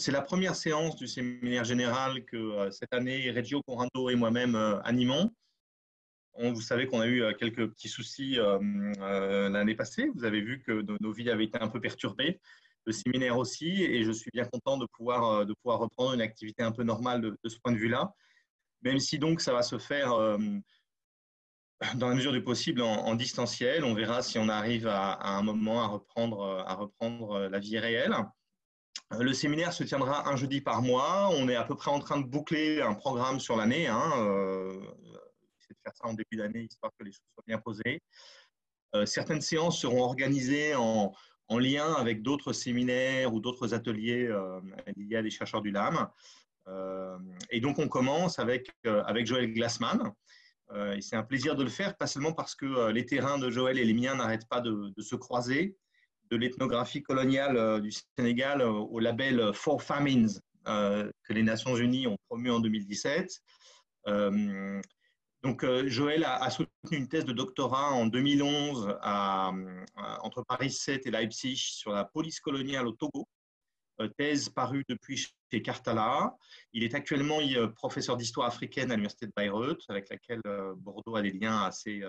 c'est la première séance du séminaire général que cette année, Reggio Corrado et moi-même animons. Vous savez qu'on a eu quelques petits soucis l'année passée. Vous avez vu que nos vies avaient été un peu perturbées, le séminaire aussi, et je suis bien content de pouvoir reprendre une activité un peu normale de ce point de vue-là, même si donc ça va se faire dans la mesure du possible en distanciel. On verra si on arrive à un moment à reprendre la vie réelle. Le séminaire se tiendra un jeudi par mois. On est à peu près en train de boucler un programme sur l'année. Essayer de faire ça en début d'année, histoire que les choses soient bien posées. Certaines séances seront organisées en lien avec d'autres séminaires ou d'autres ateliers liés à des chercheurs du LAM. Et donc, on commence avec Joël Glassman. Et c'est un plaisir de le faire, pas seulement parce que les terrains de Joël et les miens n'arrêtent pas de se croiser, de l'ethnographie coloniale du Sénégal au label Four Famines que les Nations Unies ont promu en 2017. Donc, Joël a soutenu une thèse de doctorat en 2011 entre Paris 7 et Leipzig sur la police coloniale au Togo, thèse parue depuis chez Cartala. Il est actuellement professeur d'histoire africaine à l'université de Bayreuth, avec laquelle Bordeaux a des liens assez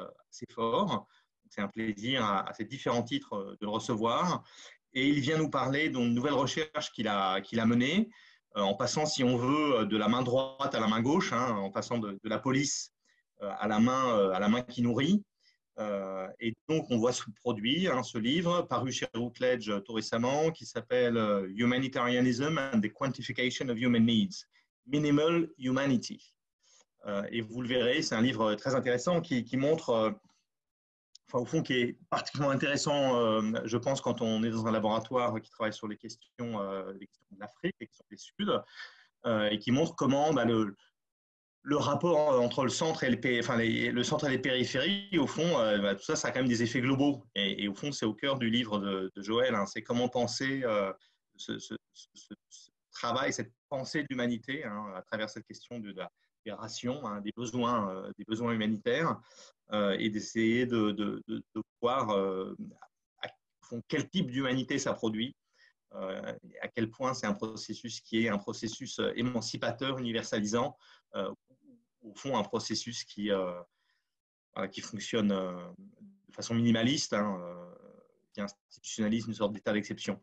forts. C'est un plaisir à ces différents titres de le recevoir. Et il vient nous parler d'une nouvelle recherche qu'il a menée, en passant, si on veut, de la main droite à la main gauche, en passant de la police à la main qui nourrit. Et donc, on voit ce produit, ce livre, paru chez Routledge tout récemment, qui s'appelle Humanitarianism and the Quantification of Human Needs, Minimal Humanity. Et vous le verrez, c'est un livre très intéressant qui montre, au fond, qui est particulièrement intéressant, je pense, quand on est dans un laboratoire qui travaille sur les questions de l'Afrique, les questions des Suds, et qui montre comment le rapport entre le centre et le centre et les périphéries, au fond, tout ça, ça a quand même des effets globaux. Et au fond, c'est au cœur du livre de Joël. C'est comment penser ce travail, cette pensée de l'humanité à travers cette question des rations, des besoins humanitaires, et d'essayer de voir quel type d'humanité ça produit. À quel point c'est un processus qui est un processus émancipateur, universalisant, au fond un processus qui fonctionne de façon minimaliste, qui institutionnalise une sorte d'état d'exception.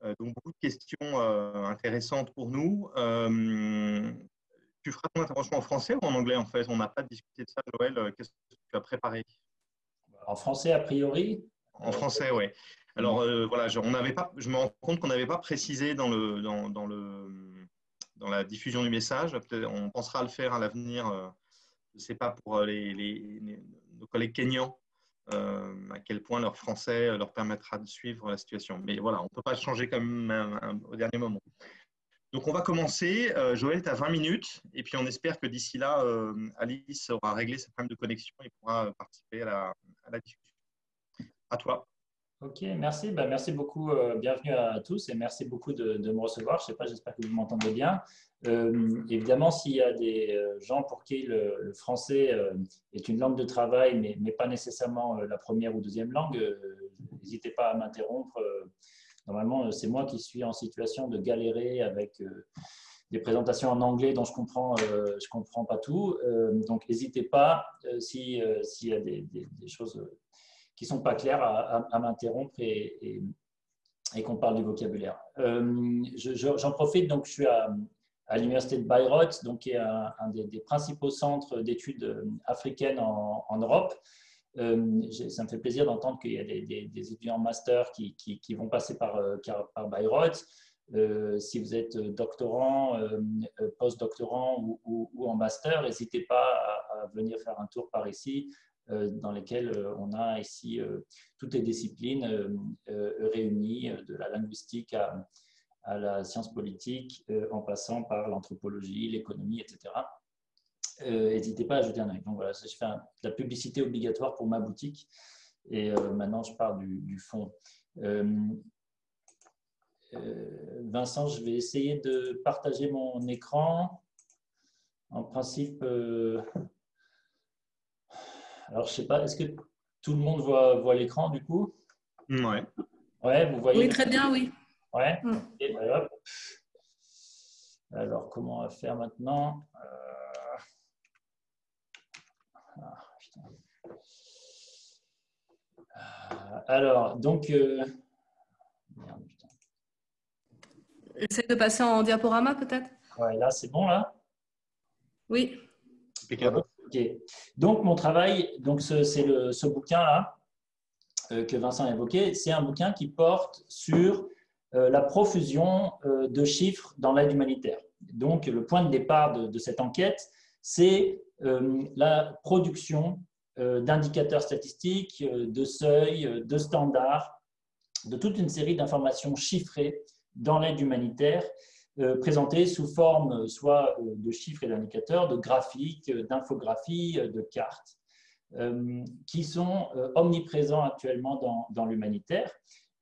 Donc beaucoup de questions intéressantes pour nous. Tu feras ton intervention en français ou en anglais en fait? On n'a pas discuté de ça, Joël. Qu'est-ce que tu as préparé? En français, a priori. En français, oui. Alors voilà, je me rends compte qu'on n'avait pas précisé dans la diffusion du message. On pensera à le faire à l'avenir. Je ne sais pas pour nos collègues kényans, à quel point leur français leur permettra de suivre la situation. Mais voilà, on ne peut pas changer quand même au dernier moment. Donc on va commencer. Joël, tu as 20 minutes. Et puis on espère que d'ici là, Alice aura réglé ses problèmes de connexion et pourra participer à la discussion. À toi. Ok, merci. Merci beaucoup. Bienvenue à tous et merci beaucoup de me recevoir. Je sais pas, j'espère que vous m'entendez bien. Évidemment, s'il y a des gens pour qui le français est une langue de travail, mais pas nécessairement la première ou deuxième langue, n'hésitez pas à m'interrompre. Normalement, c'est moi qui suis en situation de galérer avec des présentations en anglais dont je comprends pas tout. Donc, n'hésitez pas s'il y a des choses qui ne sont pas claires à m'interrompre et qu'on parle du vocabulaire. J'en profite, donc je suis à l'université de Bayreuth, donc, qui est un des principaux centres d'études africaines en Europe. Ça me fait plaisir d'entendre qu'il y a des étudiants en master qui vont passer par Bayreuth. Si vous êtes doctorant, post-doctorant ou en master, n'hésitez pas à venir faire un tour par ici, dans lesquels on a ici toutes les disciplines réunies, de la linguistique à la science politique, en passant par l'anthropologie, l'économie, etc. N'hésitez pas à jeter un œil. Donc voilà, je fais la publicité obligatoire pour ma boutique. Et maintenant, je parle du fond. Vincent, je vais essayer de partager mon écran. En principe, alors je ne sais pas, est-ce que tout le monde voit l'écran du coup? Ouais. Ouais, vous voyez? Oui, très bien, oui. Ouais. Et, hop. Alors, comment on va faire maintenant? Alors, donc... merde, putain. Essaye de passer en diaporama peut-être. Ouais, là, c'est bon, là? Oui. Impeccable. Ok. Donc, mon travail, c'est ce bouquin-là que Vincent a évoqué. C'est un bouquin qui porte sur la profusion de chiffres dans l'aide humanitaire. Donc, le point de départ de cette enquête, c'est la production d'indicateurs statistiques, de seuils, de standards, de toute une série d'informations chiffrées dans l'aide humanitaire, présentées sous forme soit de chiffres et d'indicateurs, de graphiques, d'infographies, de cartes, qui sont omniprésents actuellement dans l'humanitaire.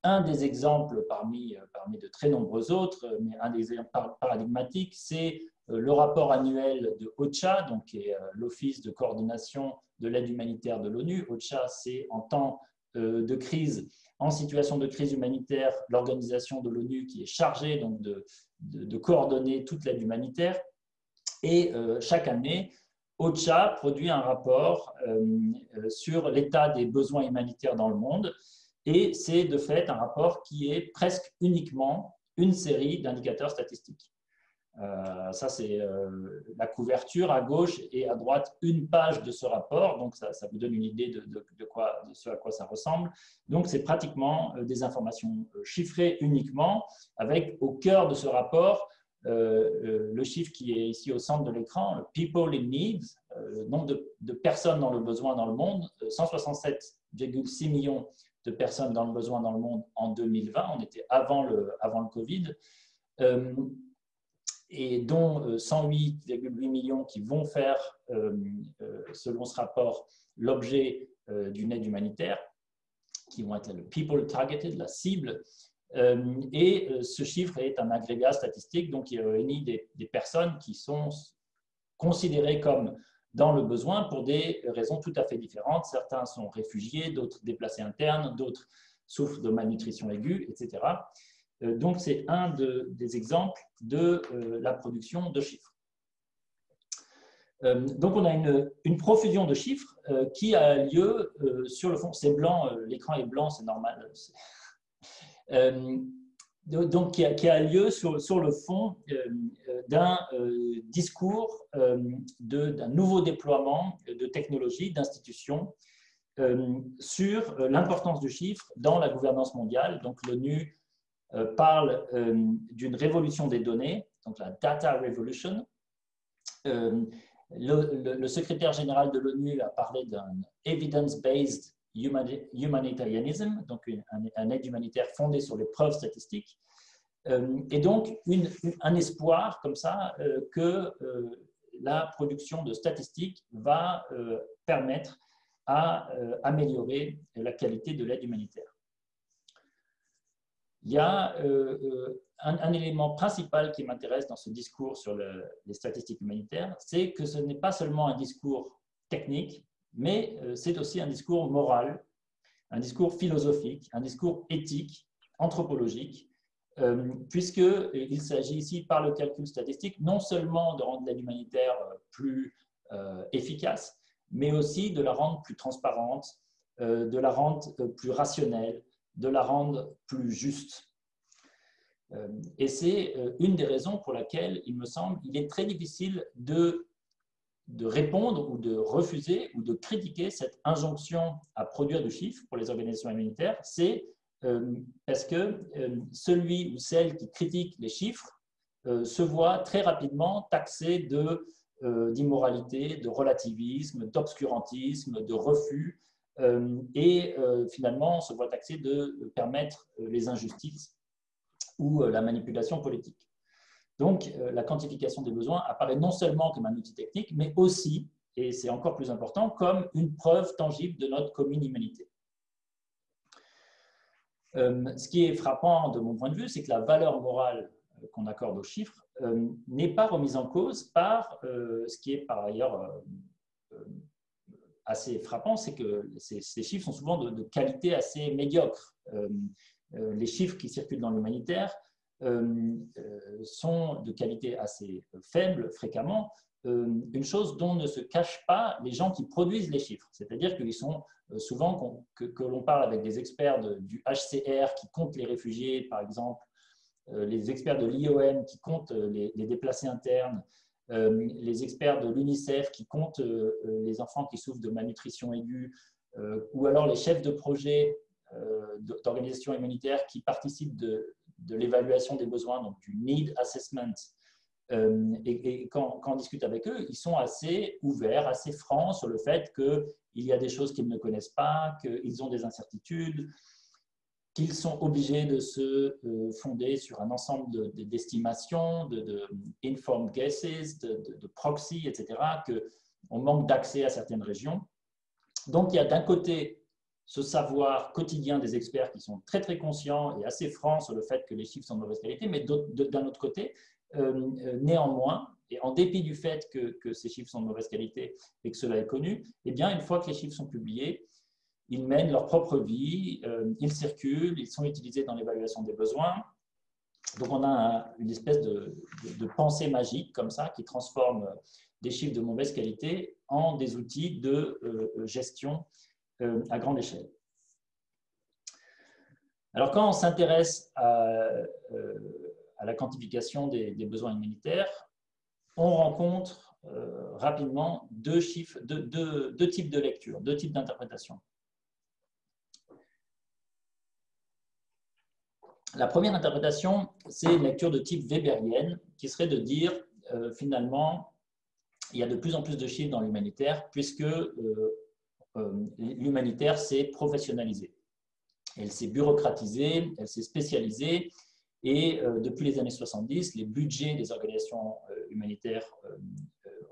Un des exemples parmi de très nombreux autres, mais un des exemples paradigmatiques, c'est le rapport annuel de OCHA, donc qui est l'Office de coordination de l'aide humanitaire de l'ONU. OCHA, c'est en temps de crise, en situation de crise humanitaire, l'organisation de l'ONU qui est chargée donc, de coordonner toute l'aide humanitaire. Et chaque année, OCHA produit un rapport sur l'état des besoins humanitaires dans le monde. Et c'est de fait un rapport qui est presque uniquement une série d'indicateurs statistiques. Ça, c'est la couverture à gauche et à droite, une page de ce rapport. Donc, ça vous donne une idée de ce à quoi ça ressemble. Donc, c'est pratiquement des informations chiffrées uniquement, avec au cœur de ce rapport le chiffre qui est ici au centre de l'écran, le People in Need, le nombre de personnes dans le besoin dans le monde, 167,6 millions de personnes dans le besoin dans le monde en 2020. On était avant le Covid. Et dont 108,8 millions qui vont faire, selon ce rapport, l'objet d'une aide humanitaire, qui vont être le people targeted, la cible. Et ce chiffre est un agrégat statistique, donc il réunit des personnes qui sont considérées comme dans le besoin pour des raisons tout à fait différentes. Certains sont réfugiés, d'autres déplacés internes, d'autres souffrent de malnutrition aiguë, etc. Donc, c'est un des exemples de la production de chiffres. Donc, on a une profusion de chiffres qui a lieu sur le fond. C'est blanc, l'écran est blanc, c'est normal. Donc, qui a lieu sur le fond d'un discours d'un nouveau déploiement de technologies, d'institutions sur l'importance du chiffre dans la gouvernance mondiale. Donc, l'ONU parle d'une révolution des données, donc la data revolution. Le secrétaire général de l'ONU a parlé d'un evidence-based humanitarianism, donc un aide humanitaire fondée sur les preuves statistiques, et donc un espoir comme ça que la production de statistiques va permettre à améliorer la qualité de l'aide humanitaire. Il y a un élément principal qui m'intéresse dans ce discours sur les statistiques humanitaires, c'est que ce n'est pas seulement un discours technique, mais c'est aussi un discours moral, un discours philosophique, un discours éthique, anthropologique, puisqu'il s'agit ici, par le calcul statistique, non seulement de rendre l'aide humanitaire plus efficace, mais aussi de la rendre plus transparente, de la rendre plus rationnelle, de la rendre plus juste. Et c'est une des raisons pour laquelle, il me semble, il est très difficile de répondre ou de refuser ou de critiquer cette injonction à produire du chiffre pour les organisations humanitaires. C'est parce que celui ou celle qui critique les chiffres se voit très rapidement taxé d'immoralité, de relativisme, d'obscurantisme, de refus, et finalement on se voit taxé de permettre les injustices ou la manipulation politique. Donc la quantification des besoins apparaît non seulement comme un outil technique, mais aussi, et c'est encore plus important, comme une preuve tangible de notre commune humanité. Ce qui est frappant de mon point de vue, c'est que la valeur morale qu'on accorde aux chiffres n'est pas remise en cause par ce qui est par ailleurs assez frappant, c'est que ces chiffres sont souvent de qualité assez médiocre. Les chiffres qui circulent dans l'humanitaire sont de qualité assez faible fréquemment, une chose dont ne se cachent pas les gens qui produisent les chiffres. C'est-à-dire qu'ils sont souvent, que l'on parle avec des experts du HCR qui comptent les réfugiés, par exemple, les experts de l'IOM qui comptent les déplacés internes, les experts de l'UNICEF qui comptent les enfants qui souffrent de malnutrition aiguë, ou alors les chefs de projet d'organisations humanitaires qui participent de l'évaluation des besoins, donc du need assessment. Et quand on discute avec eux, ils sont assez ouverts, assez francs sur le fait qu'il y a des choses qu'ils ne connaissent pas, qu'ils ont des incertitudes, qu'ils sont obligés de se fonder sur un ensemble d'estimations, de informed guesses, de proxy, etc., qu'on manque d'accès à certaines régions. Donc, il y a d'un côté ce savoir quotidien des experts qui sont très, très conscients et assez francs sur le fait que les chiffres sont de mauvaise qualité, mais d'un autre côté, néanmoins, et en dépit du fait que ces chiffres sont de mauvaise qualité et que cela est connu, eh bien, une fois que les chiffres sont publiés, ils mènent leur propre vie, ils circulent, ils sont utilisés dans l'évaluation des besoins. Donc, on a une espèce de pensée magique comme ça qui transforme des chiffres de mauvaise qualité en des outils de gestion à grande échelle. Alors, quand on s'intéresse à la quantification des besoins humanitaires, on rencontre rapidement deux types de lecture, deux types d'interprétation. La première interprétation, c'est une lecture de type weberienne, qui serait de dire, finalement, il y a de plus en plus de chiffres dans l'humanitaire, puisque l'humanitaire s'est professionnalisé. Elle s'est bureaucratisée, elle s'est spécialisée, et depuis les années 70, les budgets des organisations humanitaires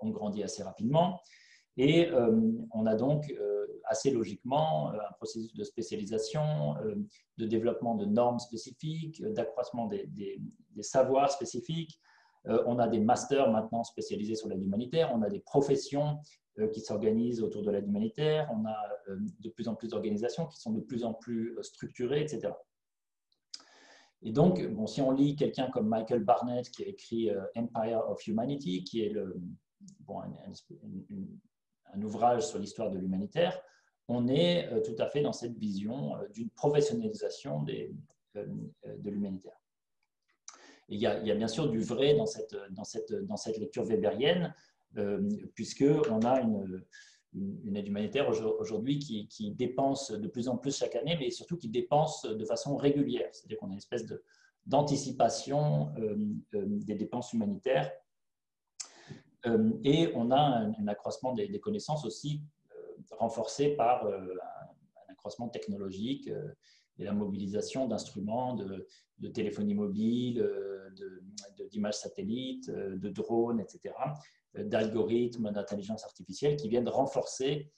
ont grandi assez rapidement, et on a donc assez logiquement un processus de spécialisation, de développement de normes spécifiques, d'accroissement des savoirs spécifiques. On a des masters maintenant spécialisés sur l'aide humanitaire, on a des professions qui s'organisent autour de l'aide humanitaire, on a de plus en plus d'organisations qui sont de plus en plus structurées, etc. Et donc, bon, si on lit quelqu'un comme Michael Barnett qui a écrit Empire of Humanity, qui est un ouvrage sur l'histoire de l'humanitaire, on est tout à fait dans cette vision d'une professionnalisation de l'humanitaire. Il y a bien sûr du vrai dans cette lecture weberienne, puisqu'on a une aide humanitaire aujourd'hui qui dépense de plus en plus chaque année, mais surtout qui dépense de façon régulière. C'est-à-dire qu'on a une espèce d'anticipation des dépenses humanitaires. Et on a un accroissement des connaissances aussi renforcé par un accroissement technologique et la mobilisation d'instruments de téléphonie mobile, d'images satellites, de drones, etc., d'algorithmes d'intelligence artificielle qui viennent renforcer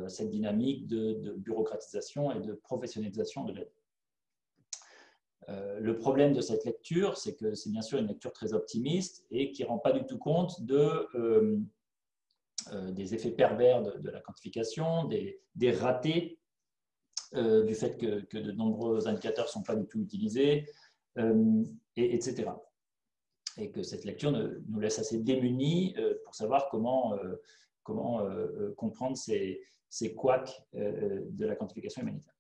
cette dynamique de bureaucratisation et de professionnalisation de l'aide. Le problème de cette lecture, c'est que c'est bien sûr une lecture très optimiste et qui ne rend pas du tout compte des effets pervers de la quantification, des ratés, du fait que de nombreux indicateurs ne sont pas du tout utilisés, etc. Et que cette lecture nous laisse assez démunis pour savoir comment comprendre ces couacs de la quantification humanitaire.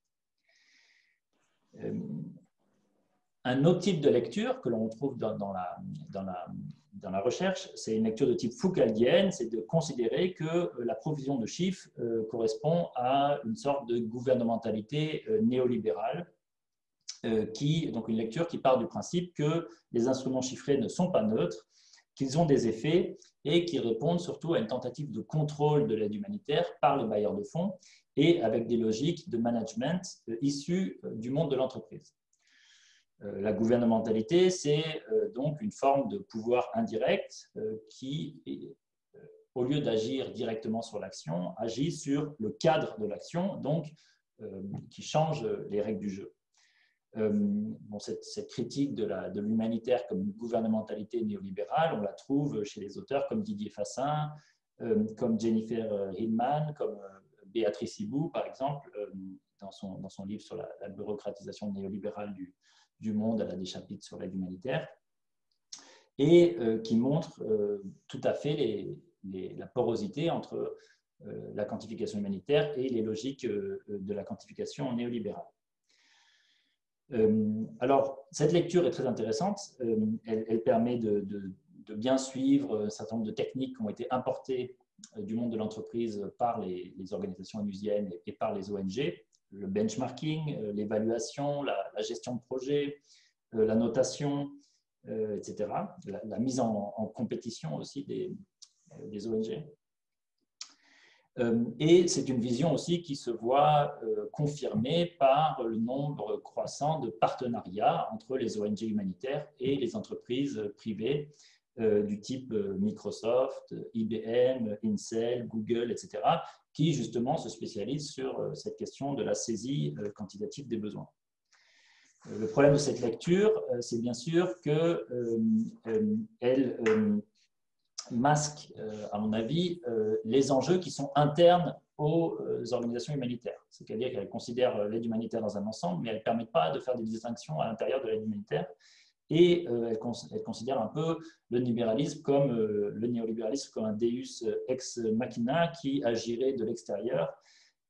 Un autre type de lecture que l'on trouve dans la recherche, c'est une lecture de type foucaldienne, c'est de considérer que la provision de chiffres correspond à une sorte de gouvernementalité néolibérale, donc une lecture qui part du principe que les instruments chiffrés ne sont pas neutres, qu'ils ont des effets et qu'ils répondent surtout à une tentative de contrôle de l'aide humanitaire par les bailleurs de fonds et avec des logiques de management issues du monde de l'entreprise. La gouvernementalité, c'est donc une forme de pouvoir indirect qui, au lieu d'agir directement sur l'action, agit sur le cadre de l'action, donc qui change les règles du jeu. Cette critique de l'humanitaire comme une gouvernementalité néolibérale, on la trouve chez les auteurs comme Didier Fassin, comme Jennifer Hillman, comme Béatrice Hibou, par exemple, dans son livre sur la bureaucratisation néolibérale du du Monde, elle a des chapitres sur l'aide humanitaire, et qui montre tout à fait la porosité entre la quantification humanitaire et les logiques de la quantification néolibérale. Alors, cette lecture est très intéressante. Elle permet de bien suivre un certain nombre de techniques qui ont été importées du monde de l'entreprise par les organisations onusiennes et par les ONG. Le benchmarking, l'évaluation, la gestion de projet, la notation, etc. La mise en compétition aussi des ONG. Et c'est une vision aussi qui se voit confirmée par le nombre croissant de partenariats entre les ONG humanitaires et les entreprises privées du type Microsoft, IBM, Incel, Google, etc., qui justement se spécialisent sur cette question de la saisie quantitative des besoins. Le problème de cette lecture, c'est bien sûr qu'elle masque, à mon avis, les enjeux qui sont internes aux organisations humanitaires. C'est-à-dire qu'elle considère l'aide humanitaire dans un ensemble, mais elle ne permet pas de faire des distinctions à l'intérieur de l'aide humanitaire. Et elle considère un peu le néolibéralisme comme un deus ex machina qui agirait de l'extérieur.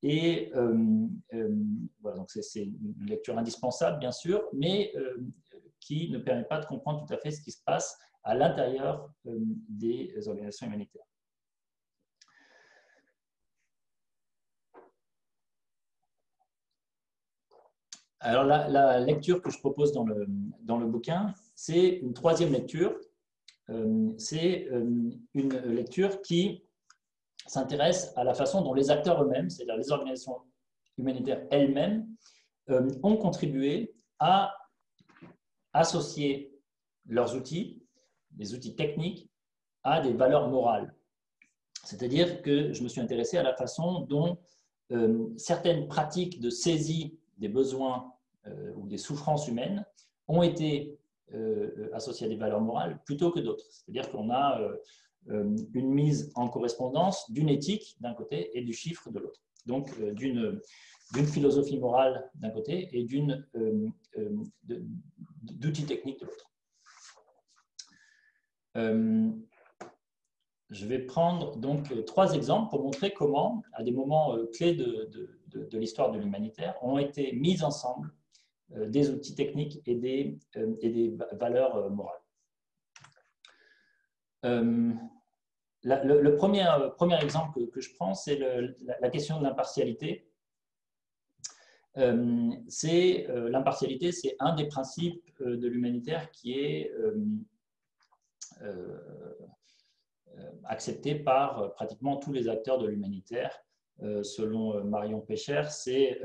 Et voilà, donc c'est une lecture indispensable, bien sûr, mais qui ne permet pas de comprendre tout à fait ce qui se passe à l'intérieur des organisations humanitaires. Alors, la lecture que je propose dans le bouquin, c'est une troisième lecture. C'est une lecture qui s'intéresse à la façon dont les acteurs eux-mêmes, c'est-à-dire les organisations humanitaires elles-mêmes, ont contribué à associer leurs outils, des outils techniques, à des valeurs morales. C'est-à-dire que je me suis intéressé à la façon dont certaines pratiques de saisie des besoins ou des souffrances humaines ont été associées à des valeurs morales plutôt que d'autres. C'est-à-dire qu'on a une mise en correspondance d'une éthique d'un côté et du chiffre de l'autre. Donc d'une philosophie morale d'un côté et d'outils techniques de l'autre. Je vais prendre donc 3 exemples pour montrer comment, à des moments clés de l'histoire de l'humanitaire, ont été mis ensemble des outils techniques et des valeurs morales. Le premier exemple que je prends, c'est la question de l'impartialité. L'impartialité, c'est un des principes de l'humanitaire qui est accepté par pratiquement tous les acteurs de l'humanitaire. Selon Marion Pecher, c'est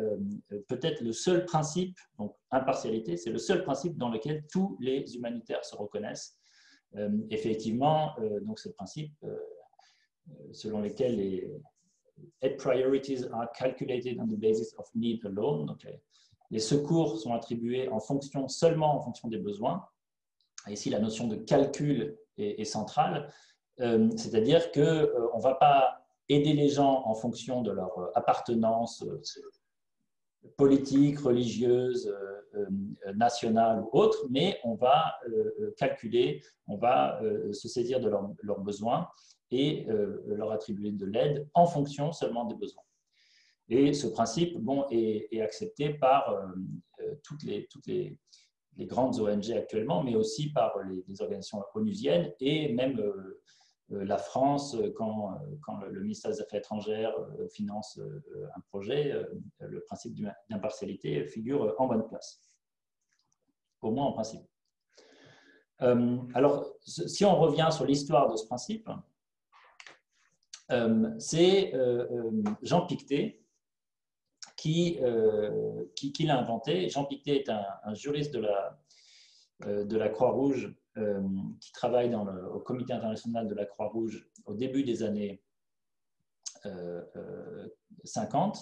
peut-être le seul principe, donc impartialité, c'est le seul principe dans lequel tous les humanitaires se reconnaissent. Effectivement, donc ce principe selon lequel les aid priorities are calculated on the basis of need alone, donc les secours sont attribués seulement en fonction des besoins. Et ici, la notion de calcul est centrale. C'est-à-dire qu'on ne va pas aider les gens en fonction de leur appartenance politique, religieuse, nationale ou autre, mais on va calculer, on va se saisir de leurs besoins et leur attribuer de l'aide en fonction seulement des besoins. Et ce principe est accepté par toutes les grandes ONG actuellement, mais aussi par les organisations onusiennes et même la France, quand le ministère des Affaires étrangères finance un projet, le principe d'impartialité figure en bonne place, au moins en principe. Alors, si on revient sur l'histoire de ce principe, c'est Jean Pictet qui l'a inventé. Jean Pictet est un juriste de la Croix-Rouge qui travaille au Comité international de la Croix-Rouge au début des années 50,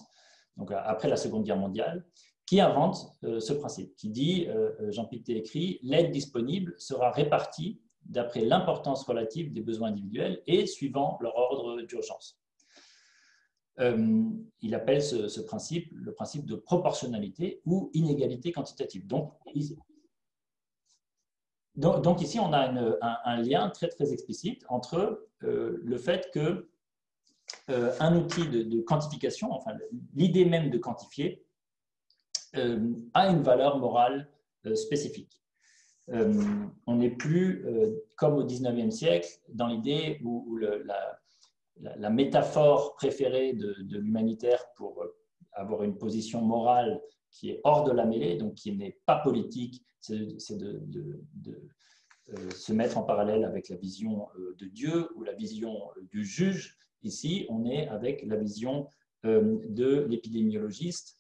donc après la Seconde Guerre mondiale, qui invente ce principe, qui dit, Jean Pictet écrit, l'aide disponible sera répartie d'après l'importance relative des besoins individuels et suivant leur ordre d'urgence. Il appelle ce principe le principe de proportionnalité ou inégalité quantitative. Donc, Donc ici, on a un lien très, très explicite entre le fait que un outil de quantification, enfin l'idée même de quantifier, a une valeur morale spécifique. On n'est plus, comme au XIXe siècle, dans l'idée où la métaphore préférée de l'humanitaire pour avoir une position morale qui est hors de la mêlée, donc qui n'est pas politique, c'est de se mettre en parallèle avec la vision de Dieu ou la vision du juge. Ici, on est avec la vision de l'épidémiologiste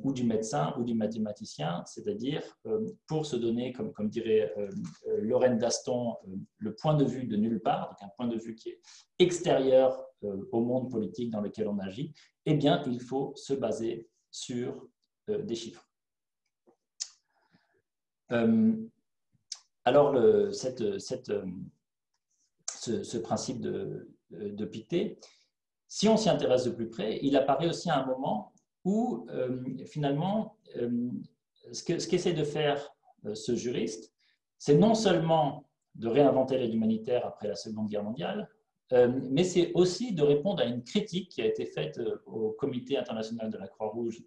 ou du médecin ou du mathématicien, c'est-à-dire pour se donner, comme dirait Lorraine Daston, le point de vue de nulle part, donc un point de vue qui est extérieur au monde politique dans lequel on agit, eh bien, il faut se baser sur des chiffres. Alors, ce principe de Pictet, si on s'y intéresse de plus près, il apparaît aussi à un moment où, finalement, ce qu'essaie de faire ce juriste, c'est non seulement de réinventer l'aide humanitaire après la Seconde Guerre mondiale, mais c'est aussi de répondre à une critique qui a été faite au Comité international de la Croix-Rouge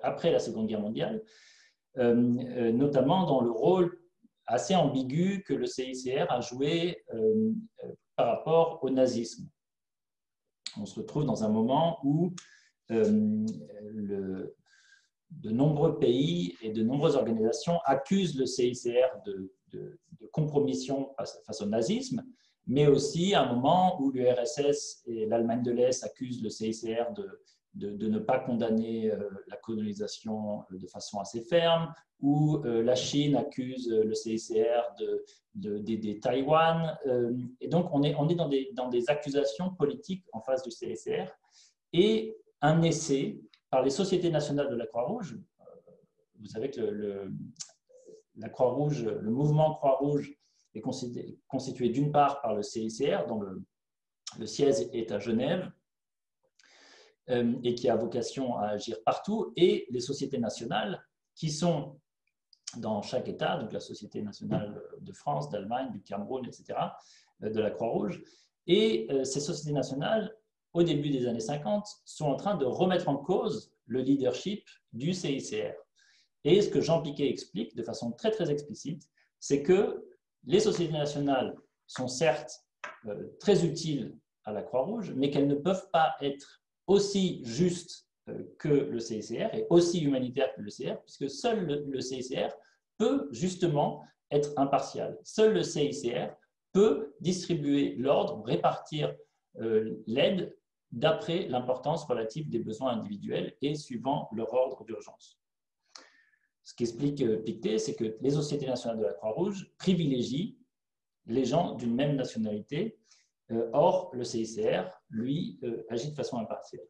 après la Seconde Guerre mondiale, notamment dans le rôle assez ambigu que le CICR a joué par rapport au nazisme. On se retrouve dans un moment où de nombreux pays et de nombreuses organisations accusent le CICR de compromission face au nazisme, mais aussi à un moment où l'URSS et l'Allemagne de l'Est accusent le CICR de ne pas condamner la colonisation de façon assez ferme, où la Chine accuse le CICR d'aider Taïwan. Et donc, on est dans des accusations politiques en face du CICR. Et un essai par les sociétés nationales de la Croix-Rouge, vous savez que la Croix-Rouge, le mouvement Croix-Rouge est constitué d'une part par le CICR, dont le siège est à Genève, et qui a vocation à agir partout, et les sociétés nationales qui sont dans chaque État, donc la Société nationale de France, d'Allemagne, du Cameroun, etc., de la Croix-Rouge. Et ces sociétés nationales, au début des années 50, sont en train de remettre en cause le leadership du CICR. Et ce que Jean Piquet explique de façon très, très explicite, c'est que les sociétés nationales sont certes très utiles à la Croix-Rouge, mais qu'elles ne peuvent pas être aussi justes que le CICR et aussi humanitaires que le CICR, puisque seul le CICR peut justement être impartial. Seul le CICR peut distribuer l'ordre, répartir l'aide d'après l'importance relative des besoins individuels et suivant leur ordre d'urgence. Ce qu'explique Pictet, c'est que les sociétés nationales de la Croix-Rouge privilégient les gens d'une même nationalité. Or, le CICR, lui, agit de façon impartiale.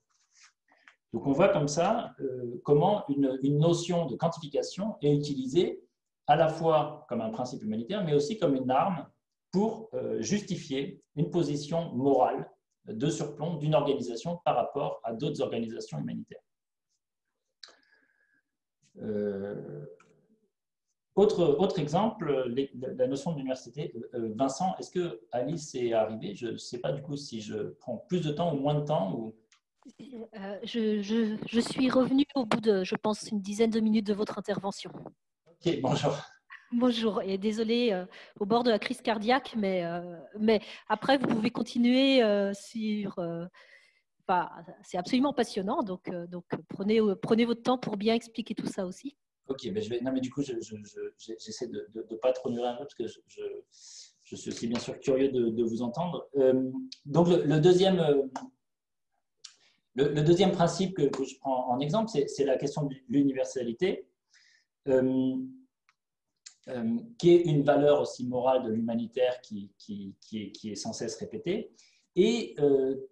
Donc, on voit comme ça comment une notion de quantification est utilisée à la fois comme un principe humanitaire, mais aussi comme une arme pour justifier une position morale de surplomb d'une organisation par rapport à d'autres organisations humanitaires. Autre exemple, la notion d'université. Vincent, est-ce que Alice est arrivée? Je ne sais pas du coup si je prends plus de temps ou moins de temps. Ou... Je suis revenue au bout de, je pense, une dizaine de minutes de votre intervention. Ok, bonjour. Bonjour, et désolée, au bord de la crise cardiaque, mais après, vous pouvez continuer sur... c'est absolument passionnant, donc prenez votre temps pour bien expliquer tout ça aussi. Ok, ben non, mais du coup, j'essaie de ne pas trop nuire un peu, parce que je suis aussi bien sûr curieux de vous entendre. Donc, le deuxième principe que je prends en exemple, c'est la question de l'universalité. Qui est une valeur aussi morale de l'humanitaire qui est sans cesse répétée, et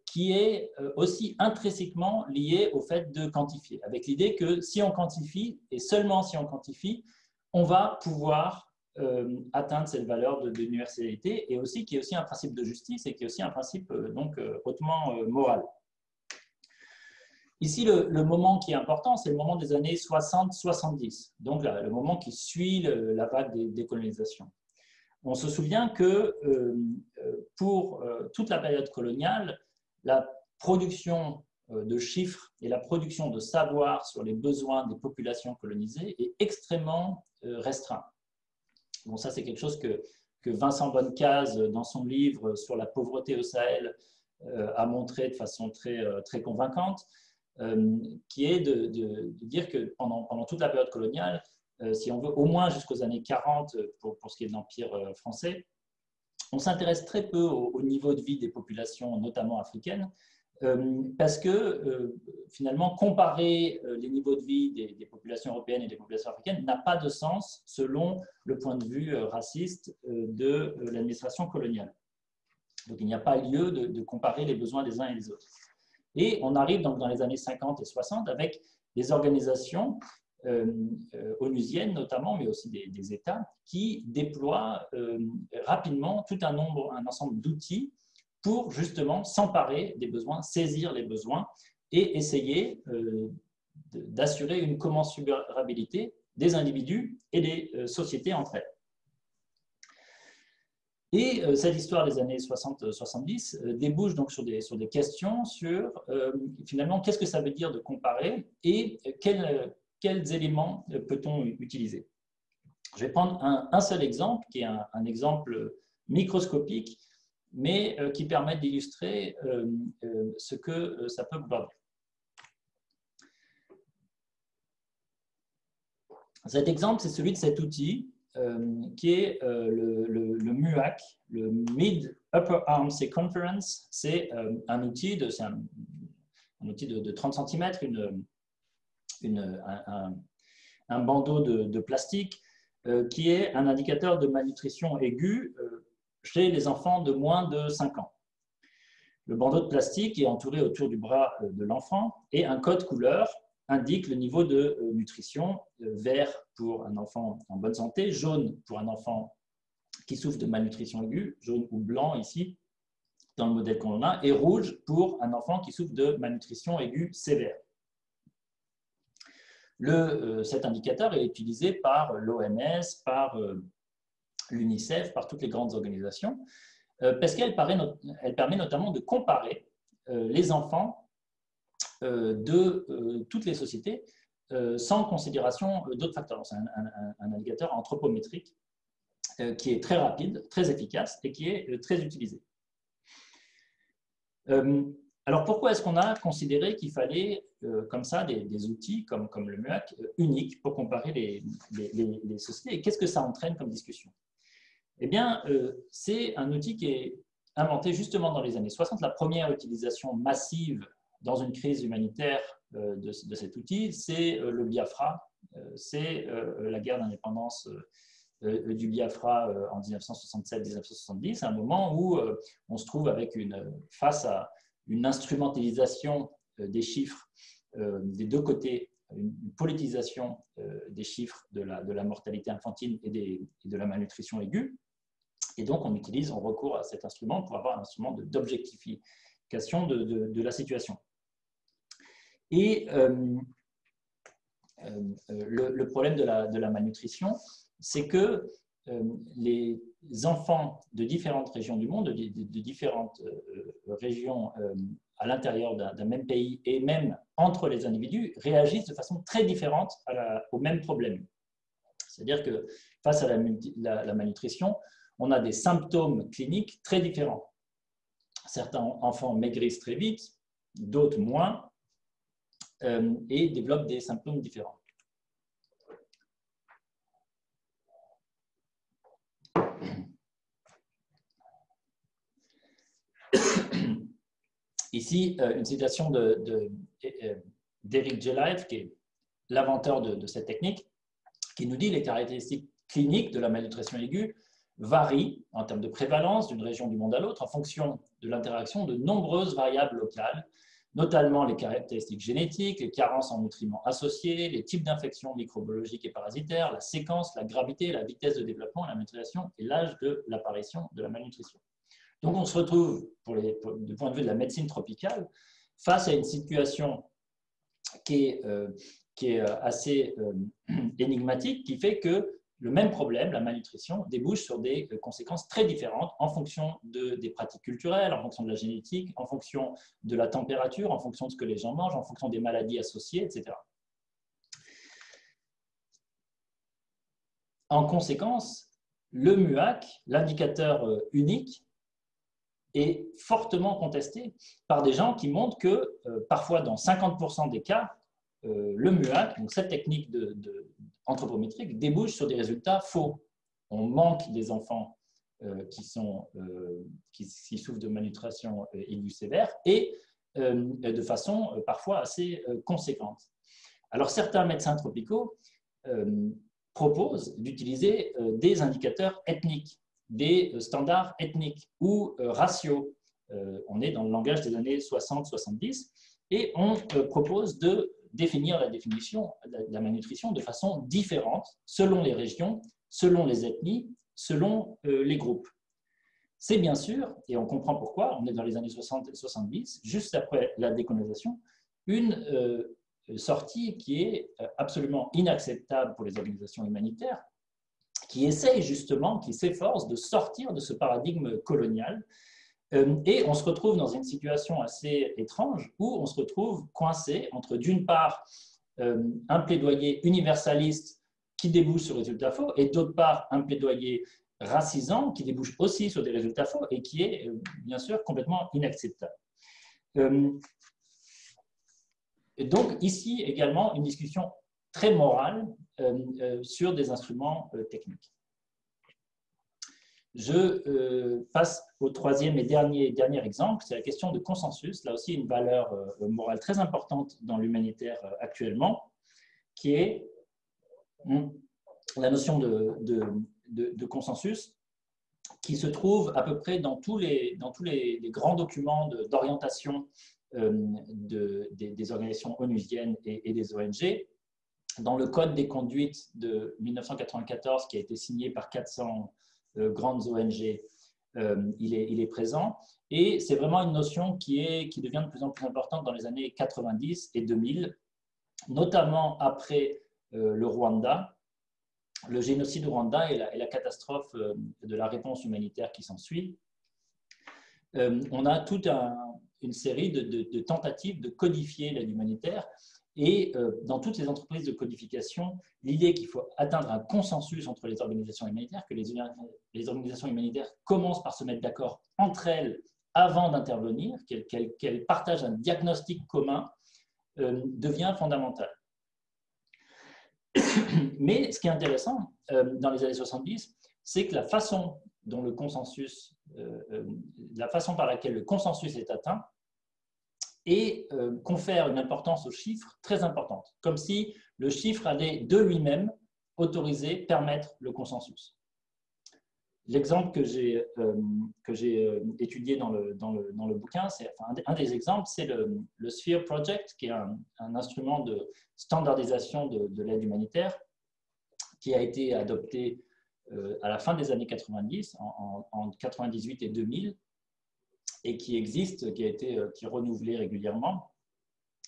qui est aussi intrinsèquement liée au fait de quantifier, avec l'idée que si on quantifie, et seulement si on quantifie, on va pouvoir atteindre cette valeur d'universalité, et aussi qui est aussi un principe de justice, et qui est aussi un principe donc hautement moral. Ici, le moment qui est important, c'est le moment des années 60-70, donc le moment qui suit la vague des décolonisations. on se souvient que pour toute la période coloniale, la production de chiffres et la production de savoir sur les besoins des populations colonisées est extrêmement restreinte. Bon, ça, c'est quelque chose que Vincent Bonnecase, dans son livre sur la pauvreté au Sahel, a montré de façon très convaincante, qui est de dire que pendant toute la période coloniale, si on veut au moins jusqu'aux années 40 pour ce qui est de l'Empire français, on s'intéresse très peu au niveau de vie des populations, notamment africaines, parce que finalement, comparer les niveaux de vie des populations européennes et des populations africaines n'a pas de sens selon le point de vue raciste de l'administration coloniale. Donc, il n'y a pas lieu de comparer les besoins des uns et des autres. Et on arrive donc dans les années 50 et 60 avec des organisations onusiennes notamment, mais aussi des États, qui déploient rapidement tout un ensemble d'outils pour justement s'emparer des besoins, saisir les besoins et essayer d'assurer une commensurabilité des individus et des sociétés entre elles. Et cette histoire des années 60-70 débouche donc sur des questions sur finalement qu'est-ce que ça veut dire de comparer et quels éléments peut-on utiliser. Je vais prendre un seul exemple qui est un exemple microscopique mais qui permet d'illustrer ce que ça peut vouloir dire. Cet exemple, c'est celui de cet outil qui est le MUAC, le Mid Upper Arm Circumference. C'est un outil de 30 cm, un bandeau de plastique qui est un indicateur de malnutrition aiguë chez les enfants de moins de 5 ans. Le bandeau de plastique est entouré autour du bras de l'enfant et un code couleur indique le niveau de nutrition, vert pour un enfant en bonne santé, jaune pour un enfant qui souffre de malnutrition aiguë, jaune ou blanc ici, dans le modèle qu'on a, et rouge pour un enfant qui souffre de malnutrition aiguë sévère. Cet indicateur est utilisé par l'OMS, par l'UNICEF, par toutes les grandes organisations, parce qu'elle permet notamment de comparer les enfants de toutes les sociétés sans considération d'autres facteurs. C'est un indicateur anthropométrique qui est très rapide, très efficace et qui est très utilisé. Alors pourquoi est-ce qu'on a considéré qu'il fallait comme ça des outils comme le MUAC uniques pour comparer les sociétés et qu'est-ce que ça entraîne comme discussion? Eh bien, c'est un outil qui est inventé justement dans les années 60. La première utilisation massive dans une crise humanitaire de cet outil, c'est le Biafra, c'est la guerre d'indépendance du Biafra en 1967-1970, un moment où on se trouve face à une instrumentalisation des chiffres des deux côtés, une politisation des chiffres de la mortalité infantile et de la malnutrition aiguë. Et donc, on recourt à cet instrument pour avoir un instrument d'objectification de la situation. Et le problème de la malnutrition, c'est que les enfants de différentes régions du monde, de différentes régions à l'intérieur d'un même pays et même entre les individus, réagissent de façon très différente au même problème. C'est-à-dire que face à la malnutrition, on a des symptômes cliniques très différents. Certains enfants maigrissent très vite, d'autres moins, et développent des symptômes différents. Ici, une citation d'Eric Gelaev, qui est l'inventeur de cette technique, qui nous dit les caractéristiques cliniques de la malnutrition aiguë varient en termes de prévalence d'une région du monde à l'autre en fonction de l'interaction de nombreuses variables locales, notamment les caractéristiques génétiques, les carences en nutriments associés, les types d'infections microbiologiques et parasitaires, la séquence, la gravité, la vitesse de développement, la malnutrition et l'âge de l'apparition de la malnutrition. Donc on se retrouve, du point de vue de la médecine tropicale, face à une situation qui est assez énigmatique, qui fait que le même problème, la malnutrition, débouche sur des conséquences très différentes en fonction des pratiques culturelles, en fonction de la génétique, en fonction de la température, en fonction de ce que les gens mangent, en fonction des maladies associées, etc. En conséquence, le MUAC, l'indicateur unique, est fortement contesté par des gens qui montrent que parfois dans 50% des cas, le MUAC, donc cette technique anthropométrique, débouche sur des résultats faux. On manque des enfants qui souffrent de malnutrition aiguë sévère et de façon parfois assez conséquente. Alors certains médecins tropicaux proposent d'utiliser des indicateurs ethniques, des standards ethniques ou ratios. On est dans le langage des années 60-70 et on propose de définir la malnutrition de façon différente selon les régions, selon les ethnies, selon les groupes. C'est bien sûr, et on comprend pourquoi, on est dans les années 60 et 70, juste après la décolonisation, une sortie qui est absolument inacceptable pour les organisations humanitaires, qui essayent justement, qui s'efforcent de sortir de ce paradigme colonial. Et on se retrouve dans une situation assez étrange où on se retrouve coincé entre, d'une part, un plaidoyer universaliste qui débouche sur des résultats faux et d'autre part, un plaidoyer racisant qui débouche aussi sur des résultats faux et qui est, bien sûr, complètement inacceptable. Et donc, ici également, une discussion très morale sur des instruments techniques. Je passe au troisième et dernier exemple, c'est la question de consensus. Là aussi, une valeur morale très importante dans l'humanitaire actuellement, qui est la notion de consensus qui se trouve à peu près dans tous les grands documents d'orientation des organisations onusiennes et des ONG. Dans le Code des conduites de 1994, qui a été signé par 400 grandes ONG, il est présent. Et c'est vraiment une notion qui devient de plus en plus importante dans les années 90 et 2000, notamment après le Rwanda, le génocide au Rwanda et la catastrophe de la réponse humanitaire qui s'ensuit. On a toute une série de tentatives de codifier l'aide humanitaire. Et dans toutes les entreprises de codification, l'idée qu'il faut atteindre un consensus entre les organisations humanitaires, que les organisations humanitaires commencent par se mettre d'accord entre elles avant d'intervenir, qu'elles partagent un diagnostic commun, devient fondamentale. Mais ce qui est intéressant dans les années 70, c'est que la façon dont la façon par laquelle le consensus est atteint et confère une importance aux chiffres très importante, comme si le chiffre allait de lui-même autoriser, permettre le consensus. L'exemple que j'ai étudié dans le bouquin, un des exemples, c'est le Sphere Project, qui est un instrument de standardisation de l'aide humanitaire qui a été adopté à la fin des années 90, en 98 et 2000, et qui existe, qui est renouvelé régulièrement.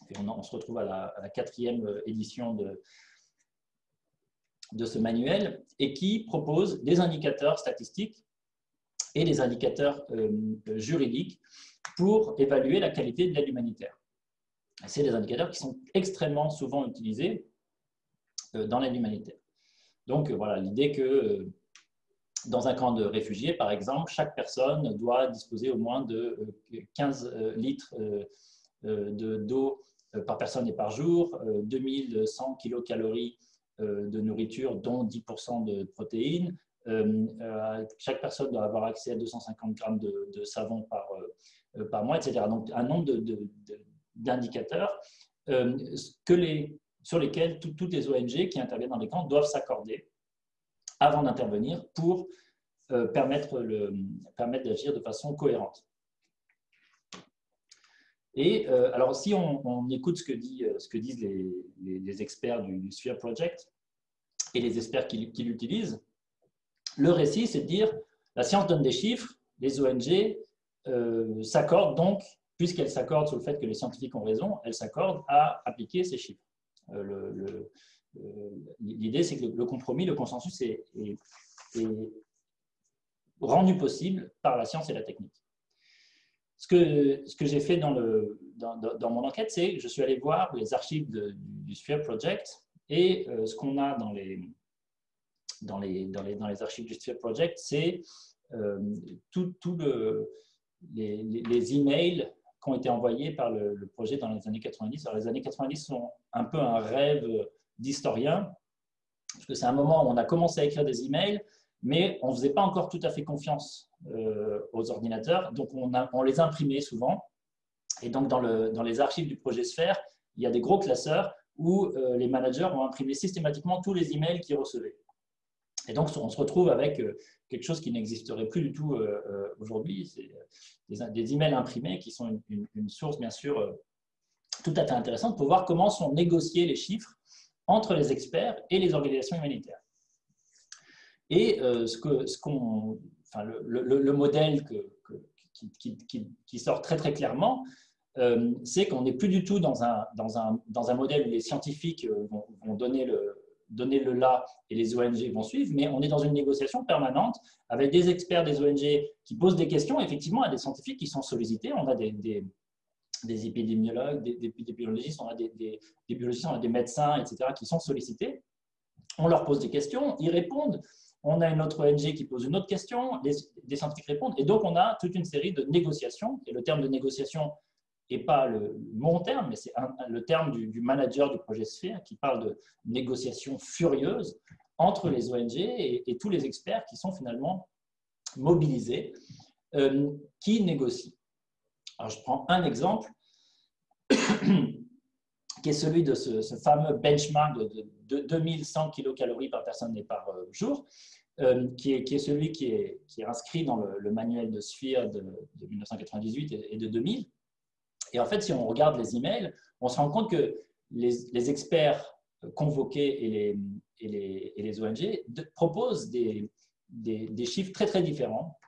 Et on se retrouve à la 4e édition de ce manuel, et qui propose des indicateurs statistiques et des indicateurs juridiques pour évaluer la qualité de l'aide humanitaire. C'est des indicateurs qui sont extrêmement souvent utilisés dans l'aide humanitaire. Donc voilà, l'idée que dans un camp de réfugiés, par exemple, chaque personne doit disposer au moins de 15 litres d'eau par personne et par jour, 2100 kilocalories de nourriture, dont 10% de protéines. Chaque personne doit avoir accès à 250 grammes de savon par mois, etc. Donc, un nombre d'indicateurs sur lesquels toutes les ONG qui interviennent dans les camps doivent s'accorder avant d'intervenir pour permettre d'agir de façon cohérente. Et alors, si on écoute ce que disent les experts du Sphere Project et les experts qui l'utilisent, le récit, c'est de dire la science donne des chiffres, les ONG s'accordent donc, puisqu'elles s'accordent sur le fait que les scientifiques ont raison, elles s'accordent à appliquer ces chiffres. l'idée, c'est que le compromis, le consensus est rendu possible par la science et la technique. Ce que j'ai fait dans mon enquête, c'est que je suis allé voir les archives du Sphere Project et ce qu'on a dans les archives du Sphere Project, c'est les emails qui ont été envoyés par le projet dans les années 90. Alors, les années 90 sont un peu un rêve d'historien, parce que c'est un moment où on a commencé à écrire des emails, mais on ne faisait pas encore tout à fait confiance aux ordinateurs, donc on les imprimait souvent. Et donc, dans les archives du projet Sphere, il y a des gros classeurs où les managers ont imprimé systématiquement tous les emails qu'ils recevaient. Et donc, on se retrouve avec quelque chose qui n'existerait plus du tout aujourd'hui. C'est des emails imprimés qui sont une source, bien sûr, tout à fait intéressante pour voir comment sont négociés les chiffres entre les experts et les organisations humanitaires. Et le modèle qui sort très, très clairement, c'est qu'on n'est plus du tout dans un modèle où les scientifiques vont donner le là et les ONG vont suivre, mais on est dans une négociation permanente avec des experts des ONG qui posent des questions, effectivement, à des scientifiques qui sont sollicités. On a des épidémiologues, des biologistes, on a des biologistes, on a des médecins, etc., qui sont sollicités. On leur pose des questions, ils répondent. On a une autre ONG qui pose une autre question, des scientifiques répondent. Et donc, on a toute une série de négociations. Et le terme de négociation n'est pas mon terme, mais c'est le terme du manager du projet Sphere qui parle de négociations furieuses entre les ONG et tous les experts qui sont finalement mobilisés, qui négocient. Alors, je prends un exemple qui est celui de ce fameux benchmark de 2100 kilocalories par personne et par jour, qui est celui qui est inscrit dans le manuel de Sphere de 1998 et de 2000. Et en fait, si on regarde les emails, on se rend compte que les experts convoqués et les ONG proposent des chiffres très, très différents.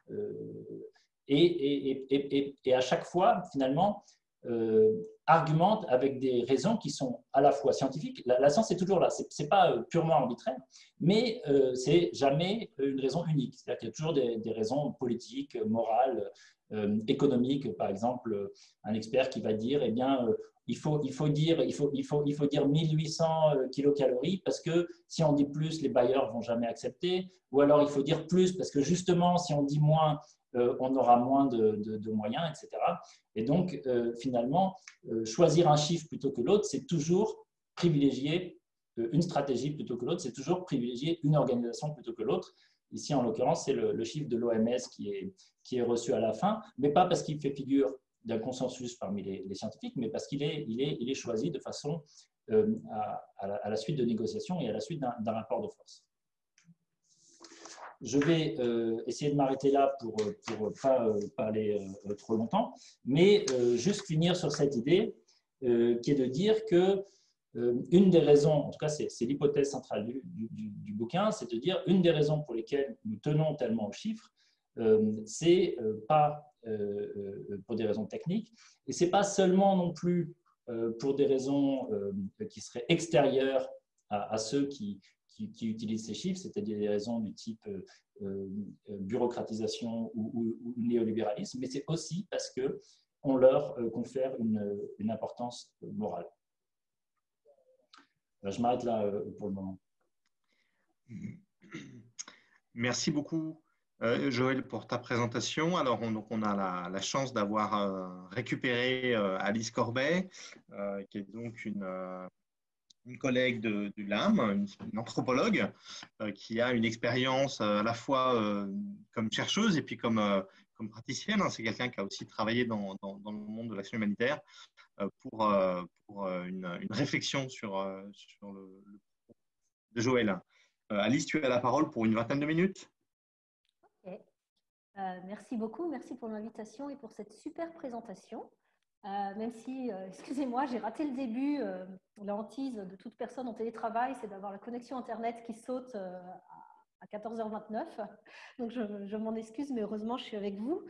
Et à chaque fois, finalement, argumentent avec des raisons qui sont à la fois scientifiques. La science est toujours là, ce n'est pas purement arbitraire, mais ce n'est jamais une raison unique. C'est-à-dire qu'il y a toujours des raisons politiques, morales, économiques. Par exemple, un expert qui va dire, eh bien, il faut dire 1800 kilocalories parce que si on dit plus, les bailleurs ne vont jamais accepter, ou alors il faut dire plus parce que justement, si on dit moins, on aura moins de moyens, etc. Et donc, finalement, choisir un chiffre plutôt que l'autre, c'est toujours privilégier une stratégie plutôt que l'autre, c'est toujours privilégier une organisation plutôt que l'autre. Ici, en l'occurrence, c'est le chiffre de l'OMS qui est reçu à la fin, mais pas parce qu'il fait figure d'un consensus parmi les scientifiques, mais parce qu'il est choisi de façon à la suite de négociations et à la suite d'un rapport de force. Je vais essayer de m'arrêter là pour ne pas parler trop longtemps, mais juste finir sur cette idée qui est de dire que une des raisons, en tout cas c'est l'hypothèse centrale du bouquin, c'est de dire une des raisons pour lesquelles nous tenons tellement aux chiffres, c'est pas pour des raisons techniques, et c'est pas seulement non plus pour des raisons qui seraient extérieures à ceux qui utilisent ces chiffres, c'est-à-dire des raisons du type bureaucratisation ou néolibéralisme, mais c'est aussi parce qu'on leur confère une importance morale. Je m'arrête là pour le moment. Merci beaucoup, Joël, pour ta présentation. Alors, on a la chance d'avoir récupéré Alice Corbet, qui est donc une collègue du LAM, une anthropologue, qui a une expérience à la fois comme chercheuse et puis comme praticienne. C'est quelqu'un qui a aussi travaillé dans le monde de l'action humanitaire pour une réflexion sur le de Joël. Alice, tu as la parole pour une vingtaine de minutes. Okay. Merci beaucoup, merci pour l'invitation et pour cette super présentation. Même si, excusez-moi, j'ai raté le début, la hantise de toute personne en télétravail, c'est d'avoir la connexion Internet qui saute à 14h29. Donc, je m'en excuse, mais heureusement, je suis avec vous.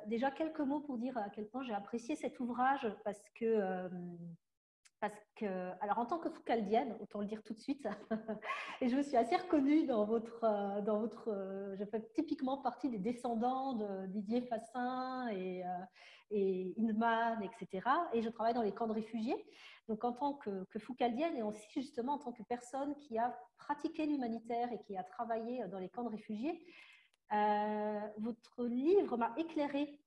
Déjà, quelques mots pour dire à quel point j'ai apprécié cet ouvrage parce que parce que, alors en tant que foucaldienne, autant le dire tout de suite, et je me suis assez reconnue je fais typiquement partie des descendants de Didier Fassin et Hindman, etc. Et je travaille dans les camps de réfugiés. Donc en tant que foucaldienne et aussi justement en tant que personne qui a pratiqué l'humanitaire et qui a travaillé dans les camps de réfugiés, votre livre m'a éclairée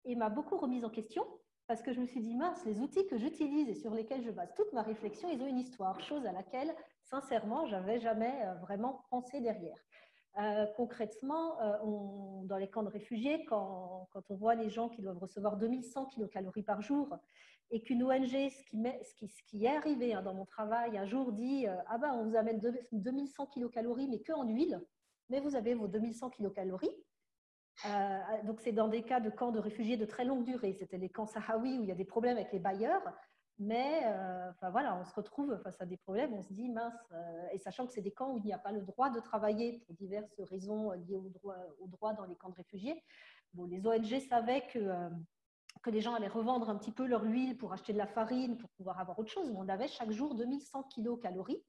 et m'a beaucoup remise en question. Parce que je me suis dit, mince, les outils que j'utilise et sur lesquels je base toute ma réflexion, ils ont une histoire, chose à laquelle, sincèrement, je n'avais jamais vraiment pensé derrière. Concrètement, dans les camps de réfugiés, quand on voit les gens qui doivent recevoir 2100 kilocalories par jour et qu'une ONG, ce qui est arrivé dans mon travail, un jour dit ah ben, on vous amène 2100 kilocalories, mais que en huile, mais vous avez vos 2100 kilocalories. Donc, c'est dans des cas de camps de réfugiés de très longue durée. C'était les camps sahraouis où il y a des problèmes avec les bailleurs. Mais enfin, voilà, on se retrouve face à des problèmes, on se dit mince, et sachant que c'est des camps où il n'y a pas le droit de travailler pour diverses raisons liées au droit dans les camps de réfugiés. Bon, les ONG savaient que les gens allaient revendre un petit peu leur huile pour acheter de la farine, pour pouvoir avoir autre chose. Mais on avait chaque jour 2100 kilocalories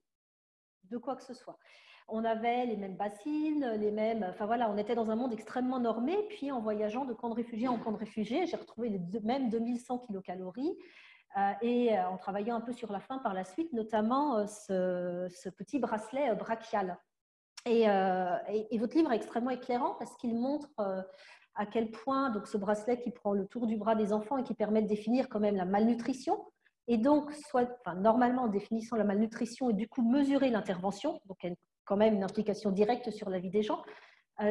de quoi que ce soit. On avait les mêmes bassines, enfin voilà, on était dans un monde extrêmement normé. Puis en voyageant de camp de réfugiés en camp de réfugiés, j'ai retrouvé les mêmes 2100 kilocalories. Et en travaillant un peu sur la fin par la suite, notamment ce petit bracelet brachial. Et votre livre est extrêmement éclairant parce qu'il montre à quel point donc, ce bracelet qui prend le tour du bras des enfants et qui permet de définir quand même la malnutrition, et donc normalement en définissant la malnutrition et du coup mesurer l'intervention, donc il y a quand même une implication directe sur la vie des gens.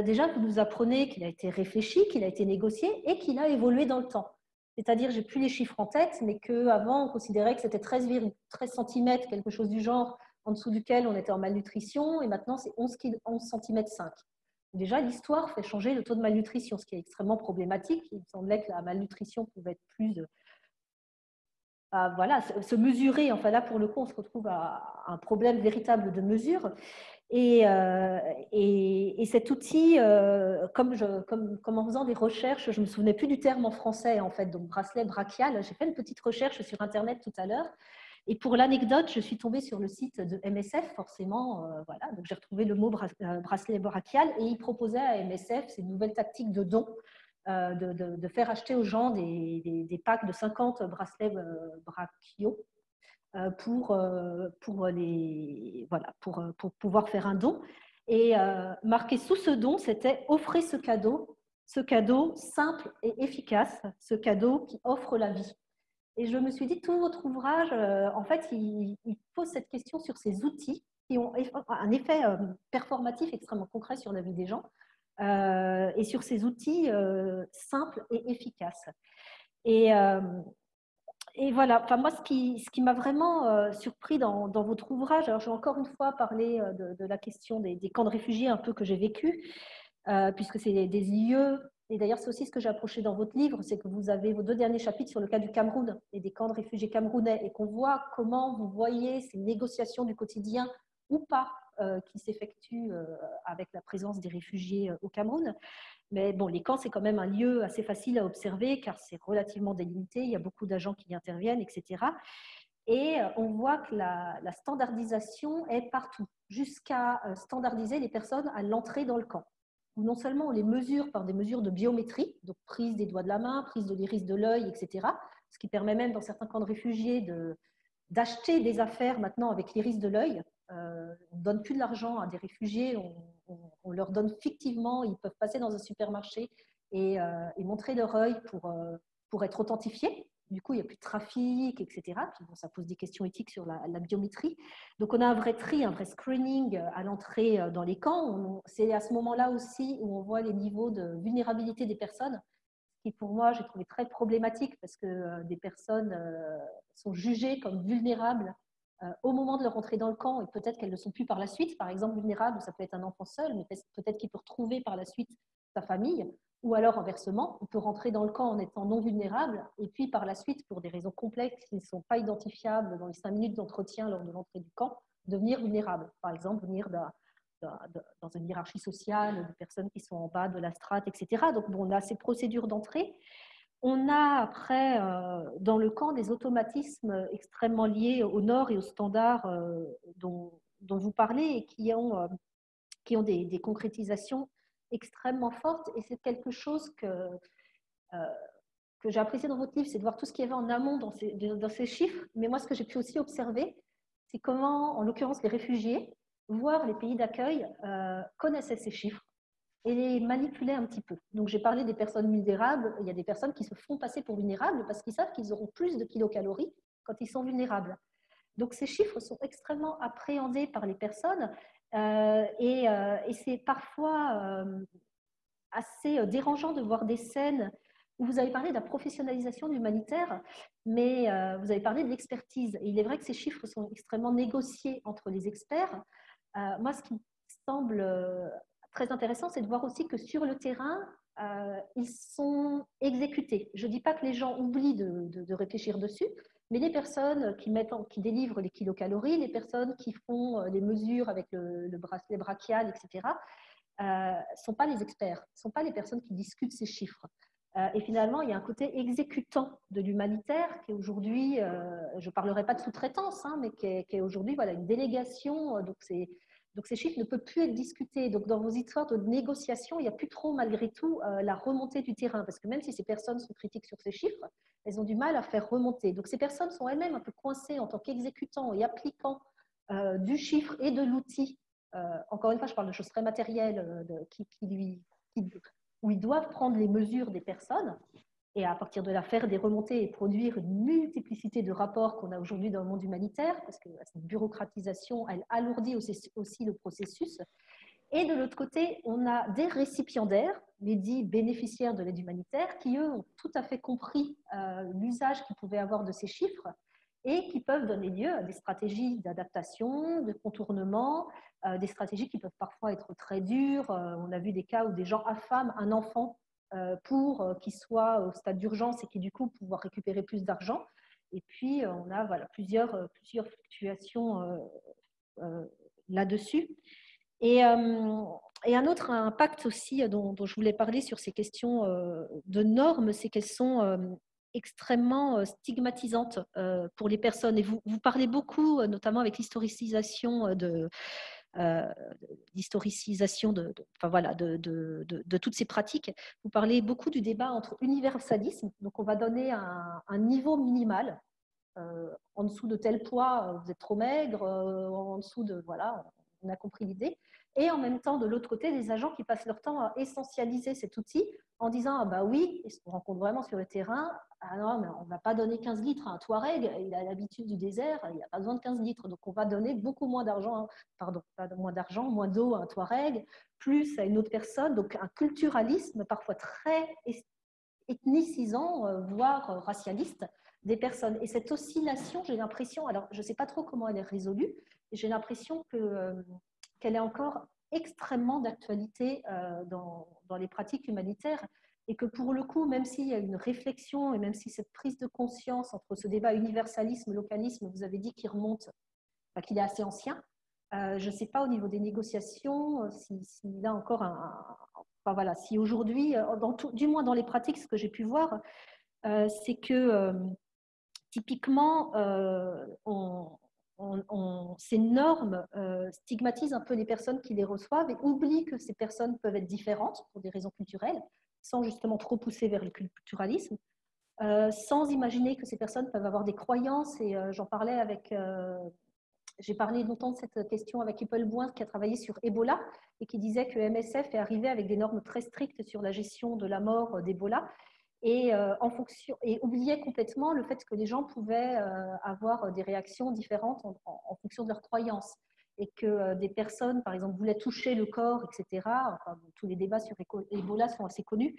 Déjà, vous nous apprenez qu'il a été réfléchi, qu'il a été négocié et qu'il a évolué dans le temps. C'est-à-dire, je n'ai plus les chiffres en tête, mais qu'avant, on considérait que c'était 13 cm, quelque chose du genre, en dessous duquel on était en malnutrition, et maintenant, c'est 11 cm 5. Déjà, l'histoire fait changer le taux de malnutrition, ce qui est extrêmement problématique. Il me semblait que la malnutrition pouvait être plus voilà, se mesurer. Enfin, là, pour le coup, on se retrouve à un problème véritable de mesure. Et cet outil, comme en faisant des recherches, je ne me souvenais plus du terme en français, en fait, donc bracelet brachial. J'ai fait une petite recherche sur Internet tout à l'heure. Et pour l'anecdote, je suis tombée sur le site de MSF, forcément. Voilà, donc j'ai retrouvé le mot bracelet brachial et il proposait à MSF ces nouvelles tactiques de don, de faire acheter aux gens des packs de 50 bracelets brachiaux. Pour pouvoir faire un don. Et marqué sous ce don, c'était « Offrez ce cadeau simple et efficace, ce cadeau qui offre la vie ». Et je me suis dit, tout votre ouvrage, en fait, il pose cette question sur ces outils qui ont un effet performatif extrêmement concret sur la vie des gens et sur ces outils simples et efficaces. Et voilà, enfin, moi, ce qui m'a vraiment surpris dans votre ouvrage, alors je vais encore une fois parler de la question des camps de réfugiés un peu que j'ai vécu, puisque c'est des lieux, et d'ailleurs c'est aussi ce que j'ai approché dans votre livre, c'est que vous avez vos 2 derniers chapitres sur le cas du Cameroun et des camps de réfugiés camerounais, et qu'on voit comment vous voyez ces négociations du quotidien ou pas qui s'effectuent avec la présence des réfugiés au Cameroun. Mais bon, les camps, c'est quand même un lieu assez facile à observer car c'est relativement délimité, il y a beaucoup d'agents qui y interviennent, etc. Et on voit que la standardisation est partout, jusqu'à standardiser les personnes à l'entrée dans le camp. Où non seulement on les mesure par des mesures de biométrie, donc prise des doigts de la main, prise de l'iris de l'œil, etc., ce qui permet même dans certains camps de réfugiés d'acheter des affaires maintenant avec l'iris de l'œil. On ne donne plus de l'argent à des réfugiés, on leur donne fictivement, ils peuvent passer dans un supermarché et montrer leur œil pour être authentifiés. Du coup, il n'y a plus de trafic, etc. Puis, bon, ça pose des questions éthiques sur la biométrie. Donc, on a un vrai tri, un vrai screening à l'entrée dans les camps. C'est à ce moment-là aussi où on voit les niveaux de vulnérabilité des personnes, qui pour moi, j'ai trouvé très problématique parce que des personnes sont jugées comme vulnérables au moment de leur entrée dans le camp et peut-être qu'elles ne le sont plus par la suite. Par exemple, vulnérable, ça peut être un enfant seul, mais peut-être qu'il peut retrouver par la suite sa famille. Ou alors, inversement, on peut rentrer dans le camp en étant non vulnérable et puis par la suite, pour des raisons complexes qui ne sont pas identifiables dans les 5 minutes d'entretien lors de l'entrée du camp, devenir vulnérable. Par exemple, venir dans une hiérarchie sociale, de personnes qui sont en bas de la strate, etc. Donc, bon, on a ces procédures d'entrée. On a après, dans le camp, des automatismes extrêmement liés au Nord et aux standards dont vous parlez et qui ont des concrétisations extrêmement fortes. Et c'est quelque chose que j'ai apprécié dans votre livre, c'est de voir tout ce qu'il y avait en amont dans ces chiffres. Mais moi, ce que j'ai pu aussi observer, c'est comment, en l'occurrence, les réfugiés, voire les pays d'accueil, connaissaient ces chiffres et les manipulaient un petit peu. Donc, j'ai parlé des personnes vulnérables. Il y a des personnes qui se font passer pour vulnérables parce qu'ils savent qu'ils auront plus de kilocalories quand ils sont vulnérables. Donc, ces chiffres sont extrêmement appréhendés par les personnes et c'est parfois assez dérangeant de voir des scènes où vous avez parlé de la professionnalisation de l'humanitaire, mais vous avez parlé de l'expertise. Et il est vrai que ces chiffres sont extrêmement négociés entre les experts. Moi, ce qui me semble très intéressant, c'est de voir aussi que sur le terrain, ils sont exécutés. Je ne dis pas que les gens oublient de réfléchir dessus, mais les personnes qui délivrent les kilocalories, les personnes qui font les mesures avec le bracelet brachial, etc., ne sont pas les experts, ne sont pas les personnes qui discutent ces chiffres. Et finalement, il y a un côté exécutant de l'humanitaire qui est aujourd'hui, je ne parlerai pas de sous-traitance, hein, mais qui est aujourd'hui voilà, une délégation. Donc ces chiffres ne peuvent plus être discutés. Donc dans vos histoires de négociation, il n'y a plus trop malgré tout la remontée du terrain. Parce que même si ces personnes sont critiques sur ces chiffres, elles ont du mal à faire remonter. Donc ces personnes sont elles-mêmes un peu coincées en tant qu'exécutants et applicants du chiffre et de l'outil. Encore une fois, je parle de choses très matérielles où ils doivent prendre les mesures des personnes et à partir de là faire des remontées et produire une multiplicité de rapports qu'on a aujourd'hui dans le monde humanitaire, parce que cette bureaucratisation, elle alourdit aussi le processus. Et de l'autre côté, on a des récipiendaires, les dits bénéficiaires de l'aide humanitaire, qui eux ont tout à fait compris l'usage qu'ils pouvaient avoir de ces chiffres et qui peuvent donner lieu à des stratégies d'adaptation, de contournement, des stratégies qui peuvent parfois être très dures. On a vu des cas où des gens affament un enfant pour qu'il soit au stade d'urgence et qui du coup pouvoir récupérer plus d'argent. Et puis on a voilà, plusieurs fluctuations là-dessus. Et un autre impact aussi dont je voulais parler sur ces questions de normes, c'est qu'elles sont extrêmement stigmatisantes pour les personnes. Et vous parlez beaucoup, notamment avec l'historicisation de toutes ces pratiques. Vous parlez beaucoup du débat entre universalisme, donc on va donner un niveau minimal. En dessous de tel poids, vous êtes trop maigre, en dessous de... Voilà, on a compris l'idée. Et en même temps, de l'autre côté, des agents qui passent leur temps à essentialiser cet outil en disant « Ah bah oui, et ce qu'on rencontre vraiment sur le terrain, ah non, mais on ne va pas donner 15 litres à un Touareg, il a l'habitude du désert, il n'a pas besoin de 15 litres. Donc on va donner beaucoup moins d'argent, moins d'eau à un Touareg, plus à une autre personne. Donc un culturalisme parfois très ethnicisant, voire racialiste, des personnes. Et cette oscillation, j'ai l'impression, alors je ne sais pas trop comment elle est résolue, j'ai l'impression qu'elle est encore extrêmement d'actualité dans les pratiques humanitaires et que pour le coup, même s'il y a une réflexion et même si cette prise de conscience entre ce débat universalisme, localisme, vous avez dit qu'il remonte, qu'il est assez ancien, je ne sais pas au niveau des négociations s'il y a encore voilà, si aujourd'hui, du moins dans les pratiques, ce que j'ai pu voir, c'est que typiquement, ces normes stigmatisent un peu les personnes qui les reçoivent et oublient que ces personnes peuvent être différentes pour des raisons culturelles, sans justement trop pousser vers le culturalisme, sans imaginer que ces personnes peuvent avoir des croyances. Et j'en parlais avec... j'ai parlé longtemps de cette question avec Eppelboin qui a travaillé sur Ebola et qui disait que MSF est arrivé avec des normes très strictes sur la gestion de la mort d'Ebola et oubliait complètement le fait que les gens pouvaient avoir des réactions différentes en fonction de leurs croyances et que des personnes, par exemple, voulaient toucher le corps, etc. Enfin, tous les débats sur Ebola sont assez connus.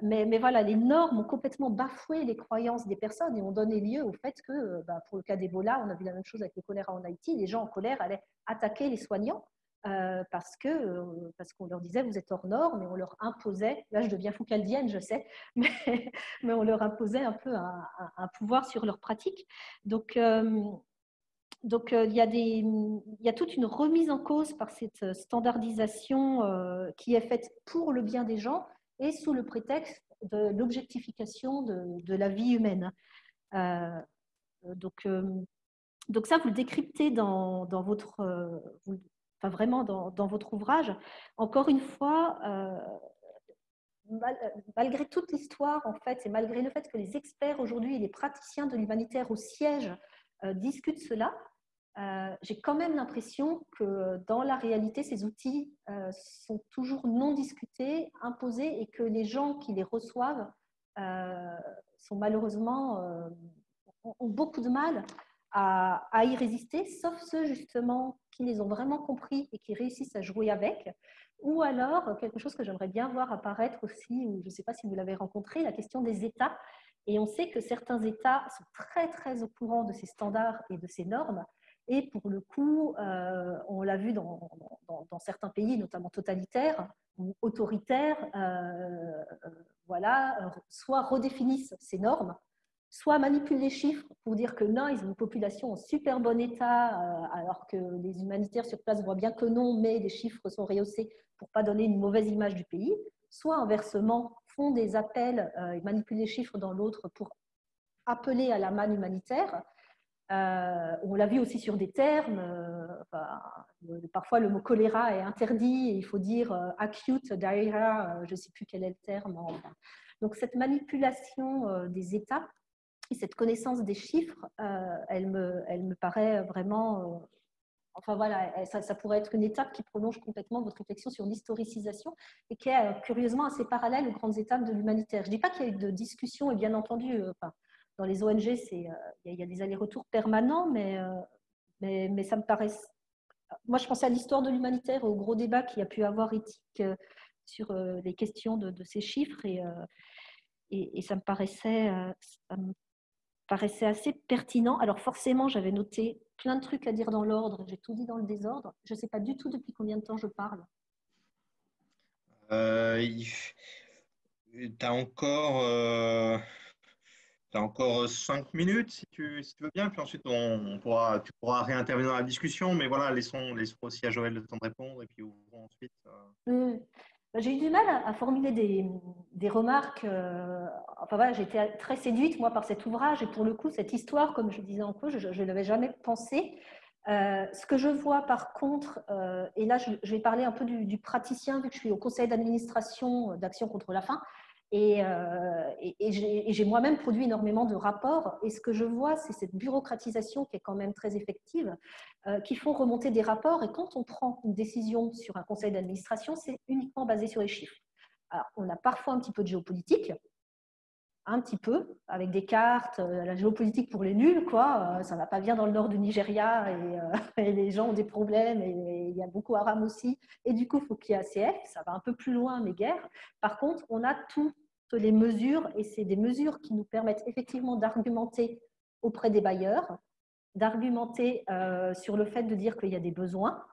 Mais voilà, les normes ont complètement bafoué les croyances des personnes et ont donné lieu au fait que, pour le cas d'Ebola, on a vu la même chose avec le choléra en Haïti, les gens en colère allaient attaquer les soignants parce qu'on leur disait vous êtes hors norme et on leur imposait, là je deviens foucaldienne, je sais, mais on leur imposait un peu un pouvoir sur leurs pratiques. Donc, il y a toute une remise en cause par cette standardisation qui est faite pour le bien des gens et sous le prétexte de l'objectification de la vie humaine. Donc ça, vous le décryptez dans votre, vraiment dans votre ouvrage. Encore une fois, malgré toute l'histoire, en fait, et malgré le fait que les experts aujourd'hui et les praticiens de l'humanitaire au siège discutent cela, j'ai quand même l'impression que dans la réalité, ces outils sont toujours non discutés, imposés, et que les gens qui les reçoivent sont malheureusement ont beaucoup de mal à y résister, sauf ceux justement qui les ont vraiment compris et qui réussissent à jouer avec. Ou alors, quelque chose que j'aimerais bien voir apparaître aussi, ou je ne sais pas si vous l'avez rencontré, la question des États. Et on sait que certains États sont très, très au courant de ces standards et de ces normes. Et pour le coup, on l'a vu dans certains pays, notamment totalitaires ou autoritaires, voilà, soit redéfinissent ces normes, soit manipulent les chiffres pour dire que non, ils ont une population en super bon état, alors que les humanitaires sur place voient bien que non, mais les chiffres sont rehaussés pour ne pas donner une mauvaise image du pays, soit inversement font des appels et manipulent les chiffres dans l'autre pour appeler à la manne humanitaire. On l'a vu aussi sur des termes, parfois le mot choléra est interdit, et il faut dire acute diarrhea, je ne sais plus quel est le terme. Donc cette manipulation des États et cette connaissance des chiffres, elle me paraît vraiment... enfin voilà, ça pourrait être une étape qui prolonge complètement votre réflexion sur l'historicisation et qui est curieusement assez parallèle aux grandes étapes de l'humanitaire. Je ne dis pas qu'il y a eu de discussion, et bien entendu, dans les ONG, il y a des allers-retours permanents, mais ça me paraît... Moi, je pensais à l'histoire de l'humanitaire, au gros débat qu'il y a pu avoir éthique sur les questions de ces chiffres, et ça me paraissait assez pertinent. Alors forcément, j'avais noté plein de trucs à dire dans l'ordre, j'ai tout dit dans le désordre. Je ne sais pas du tout depuis combien de temps je parle. Tu as encore 5 minutes si tu veux bien, puis ensuite tu pourras réintervenir dans la discussion, mais voilà, laissons aussi à Joël le temps de répondre et puis ouvrons ensuite. J'ai eu du mal à formuler des remarques. Enfin voilà, j'ai été très séduite moi par cet ouvrage, et pour le coup, cette histoire, comme je disais en cause, je ne l'avais jamais pensé. Ce que je vois par contre, et là je vais parler un peu du praticien, vu que je suis au conseil d'administration d'Action contre la faim, et j'ai moi-même produit énormément de rapports, et ce que je vois, c'est cette bureaucratisation qui est quand même très effective, qui font remonter des rapports, et quand on prend une décision sur un conseil d'administration, c'est uniquement basé sur les chiffres. Alors, on a parfois un petit peu de géopolitique, un petit peu, avec des cartes, la géopolitique pour les nuls, quoi. Ça ne va pas bien dans le nord du Nigeria, et les gens ont des problèmes, et il y a beaucoup Haram aussi, et du coup, il faut qu'il y ait ACF, ça va un peu plus loin, mais guère. Par contre, on a toutes les mesures, et c'est des mesures qui nous permettent effectivement d'argumenter auprès des bailleurs, d'argumenter sur le fait de dire qu'il y a des besoins,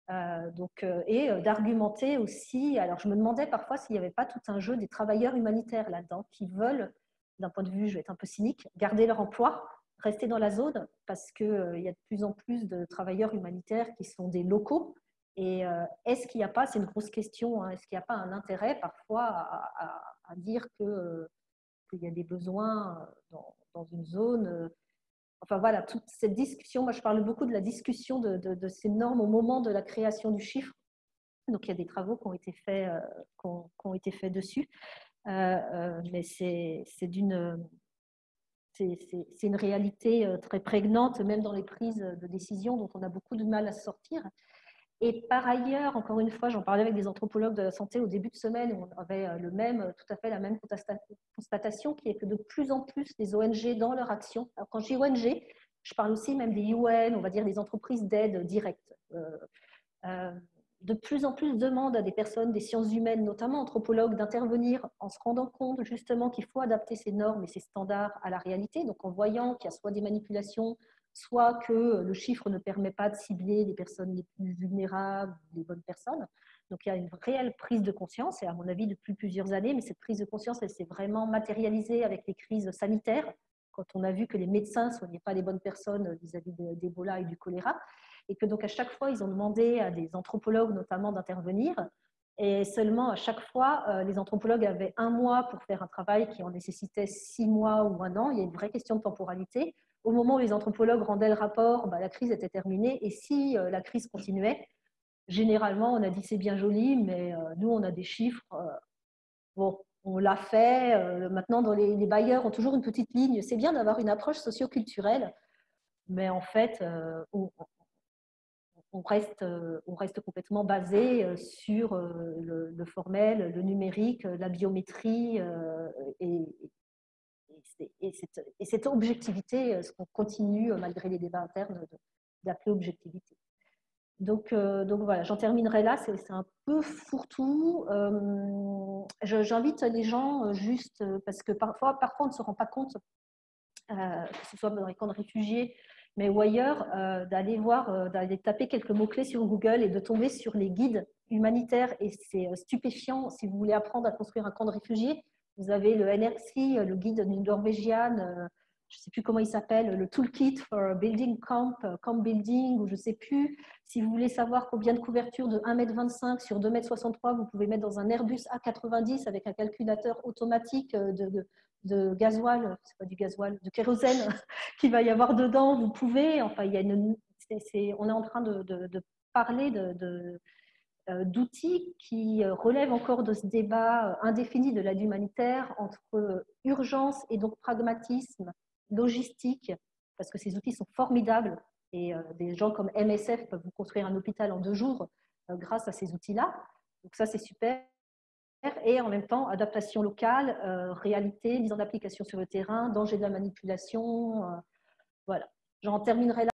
et d'argumenter aussi. Alors, je me demandais parfois s'il n'y avait pas tout un jeu des travailleurs humanitaires là-dedans qui veulent, d'un point de vue, je vais être un peu cynique, garder leur emploi, rester dans la zone, parce qu'il y a de plus en plus de travailleurs humanitaires qui sont des locaux. Et est-ce qu'il n'y a pas, c'est une grosse question, hein, est-ce qu'il n'y a pas un intérêt parfois à dire qu'il y a des besoins dans une zone enfin voilà, toute cette discussion, moi je parle beaucoup de la discussion de ces normes au moment de la création du chiffre. Donc il y a des travaux qui ont été faits, dessus. Mais c'est une réalité très prégnante, même dans les prises de décision, dont on a beaucoup de mal à sortir. Et par ailleurs, encore une fois, j'en parlais avec des anthropologues de la santé au début de semaine, où on avait tout à fait la même constatation, qui est que de plus en plus les ONG dans leur action, alors quand je dis ONG, je parle aussi même des UN, on va dire des entreprises d'aide directe, de plus en plus demandent à des personnes des sciences humaines, notamment anthropologues, d'intervenir en se rendant compte justement qu'il faut adapter ces normes et ces standards à la réalité, donc en voyant qu'il y a soit des manipulations, soit que le chiffre ne permet pas de cibler les personnes les plus vulnérables, les bonnes personnes. Donc il y a une réelle prise de conscience, et à mon avis depuis plusieurs années, mais cette prise de conscience, elle s'est vraiment matérialisée avec les crises sanitaires, quand on a vu que les médecins ne soignaient pas les bonnes personnes vis-à-vis d'Ebola et du choléra, et que donc à chaque fois, ils ont demandé à des anthropologues notamment d'intervenir. Et seulement à chaque fois, les anthropologues avaient 1 mois pour faire un travail qui en nécessitait 6 mois ou 1 an. Il y a une vraie question de temporalité. Au moment où les anthropologues rendaient le rapport, la crise était terminée. Et si la crise continuait, généralement, on a dit c'est bien joli, mais nous, on a des chiffres. Bon, on l'a fait. Maintenant, les bailleurs ont toujours une petite ligne. C'est bien d'avoir une approche socio-culturelle, mais en fait, on reste complètement basé sur le formel, le numérique, la biométrie et cette objectivité, ce qu'on continue, malgré les débats internes, d'appeler objectivité. Donc voilà, j'en terminerai là, c'est un peu fourre-tout. J'invite les gens juste, parce que parfois on ne se rend pas compte, que ce soit dans les camps de réfugiés, mais ou ailleurs, d'aller taper quelques mots-clés sur Google et de tomber sur les guides humanitaires. Et c'est stupéfiant. Si vous voulez apprendre à construire un camp de réfugiés, vous avez le NRC, le guide norvégienne, je ne sais plus comment il s'appelle, le Toolkit for Building Camp, Camp Building, ou je ne sais plus. Si vous voulez savoir combien de couverture de 1,25 m sur 2,63 m, vous pouvez mettre dans un Airbus A90 avec un calculateur automatique de gasoil, c'est pas du gasoil, de kérosène qu'il va y avoir dedans. Vous pouvez, enfin, il y a on est en train de parler d'outils qui relèvent encore de ce débat indéfini de l'aide humanitaire entre urgence et donc pragmatisme, logistique, parce que ces outils sont formidables et des gens comme MSF peuvent vous construire un hôpital en 2 jours grâce à ces outils-là. Donc ça, c'est super. Et en même temps, adaptation locale, réalité, mise en application sur le terrain, danger de la manipulation. Voilà. J'en terminerai là.